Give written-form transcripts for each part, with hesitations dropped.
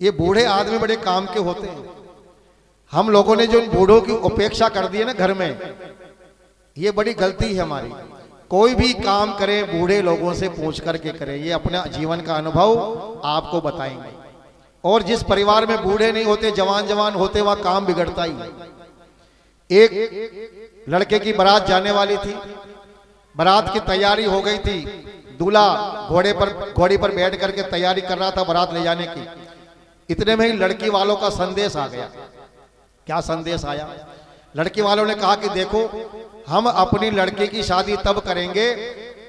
ये बूढ़े आदमी बड़े काम के होते हैं। हम लोगों ने जो इन बूढ़ों की उपेक्षा कर दी है ना घर में, ये बड़ी गलती है हमारी। कोई भी काम करें बूढ़े लोगों से पूछ करके करें, ये अपना जीवन का अनुभव आपको बताएंगे। और जिस परिवार में बूढ़े नहीं होते, जवान जवान होते, वहां काम बिगड़ता ही है। एक लड़के की बारात जाने वाली थी, बारात की तैयारी हो गई थी, दूल्हा घोड़े पर बैठ करके तैयारी कर रहा था बारात ले जाने की। इतने में ही लड़की वालों का संदेश आ गया। क्या संदेश आया? लड़की वालों ने कहा कि देखो, हम अपनी लड़की की शादी तब करेंगे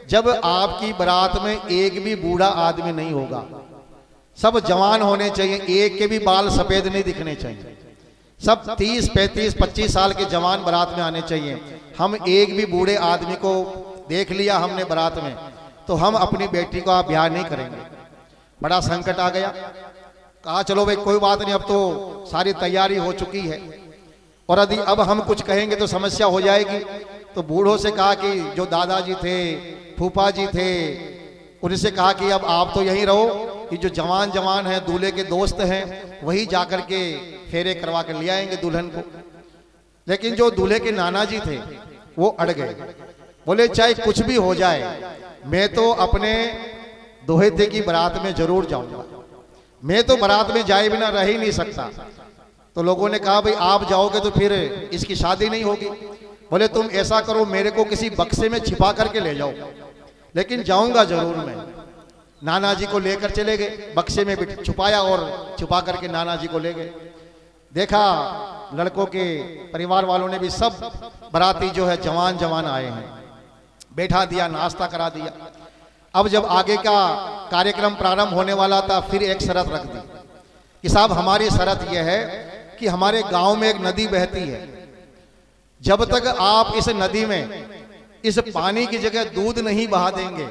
जब आपकी बारात में एक भी बूढ़ा आदमी नहीं होगा। सब जवान होने चाहिए, एक के भी बाल सफेद नहीं दिखने चाहिए। सब 30, 35, 25 साल के जवान बारात में आने चाहिए। हम एक भी बूढ़े आदमी को देख लिया हमने बारात में, तो हम अपनी बेटी को आप ब्याह नहीं करेंगे। बड़ा संकट आ गया। कहा चलो भाई कोई बात नहीं, अब तो सारी तैयारी हो चुकी है और यदि अब हम कुछ कहेंगे तो समस्या हो जाएगी। तो बूढ़ों से कहा कि जो दादाजी थे, फूफा जी थे, उनसे कहा कि अब आप तो यहीं रहो, कि जो जवान जवान हैं, दूल्हे के दोस्त हैं, वही जाकर के फेरे करवा कर ले आएंगे दुल्हन को। लेकिन जो दूल्हे के नाना जी थे वो अड़ गए। बोले चाहे कुछ भी हो जाए, मैं तो अपने दोहते की बारात में जरूर जाऊंगा, मैं तो बारात में जाए बिना रह ही नहीं सकता। तो लोगों ने कहा भाई आप जाओगे तो फिर इसकी शादी नहीं होगी। बोले तुम ऐसा करो, मेरे को किसी बक्से में छिपा करके ले जाओ, लेकिन जाऊंगा जरूर मैं। नाना जी को लेकर चले गए, बक्से में छुपाया और छुपा करके नाना जी को ले गए। देखा लड़कों के परिवार वालों ने भी, सब बाराती जो है जवान जवान आए हैं, बैठा दिया, नाश्ता करा दिया। अब जब आगे का कार्यक्रम प्रारंभ होने वाला था, फिर एक शर्त रख दी कि साहब हमारी शर्त यह है कि हमारे गांव में एक नदी बहती है, जब तक आप इस नदी में इस पानी की जगह दूध नहीं बहा देंगे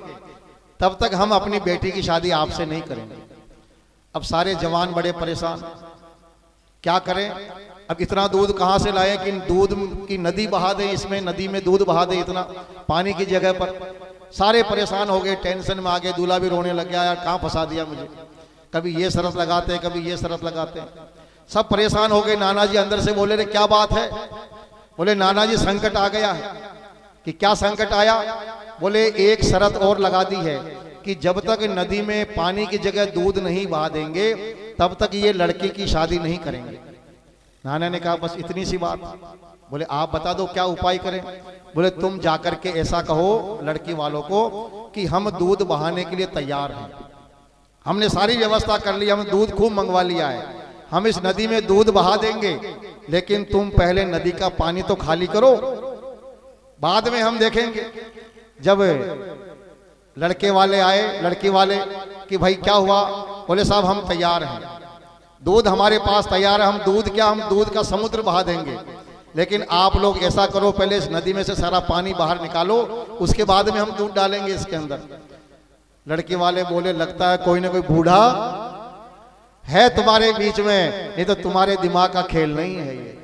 तब तक हम अपनी बेटी की शादी आपसे नहीं करेंगे। अब सारे जवान बड़े परेशान, क्या करें, अब इतना दूध कहां से लाएं कि दूध की नदी बहा दें, इसमें नदी में दूध बहा दें इतना पानी की जगह पर। सारे परेशान हो गए, टेंशन में आ गए। दूल्हा भी रोने लग गया, यार कहां फंसा दिया मुझे, कभी ये शर्त लगाते हैं, कभी ये शर्त लगाते हैं। सब परेशान हो गए। नाना जी अंदर से बोले रे क्या बात है? बोले नाना जी संकट आ गया है। कि क्या संकट आया? बोले एक शर्त और लगा दी है कि जब तक नदी में पानी की जगह दूध नहीं बहा देंगे तब तक ये लड़की की शादी नहीं करेंगे। नाना ने कहा बस इतनी सी बात? बोले आप बता दो क्या उपाय करें? बोले तुम जाकर के ऐसा कहो लड़की वालों को कि हम दूध बहाने के लिए तैयार हैं, हमने सारी व्यवस्था कर ली, हम दूध खूब मंगवा लिया है, हम इस नदी में दूध बहा देंगे, लेकिन तुम पहले नदी का पानी तो खाली करो, बाद में हम देखेंगे। जब लड़के वाले आए, लड़की वाले, कि भाई क्या हुआ? बोले साहब हम तैयार हैं, दूध हमारे पास तैयार है, हम दूध का समुद्र बहा देंगे, लेकिन आप लोग ऐसा करो पहले इस नदी में से सारा पानी बाहर निकालो, उसके बाद में हम दूध डालेंगे इसके अंदर। लड़के वाले बोले लगता है कोई ना कोई बूढ़ा है तुम्हारे बीच में, नहीं तो तुम्हारे दिमाग का खेल नहीं है ये।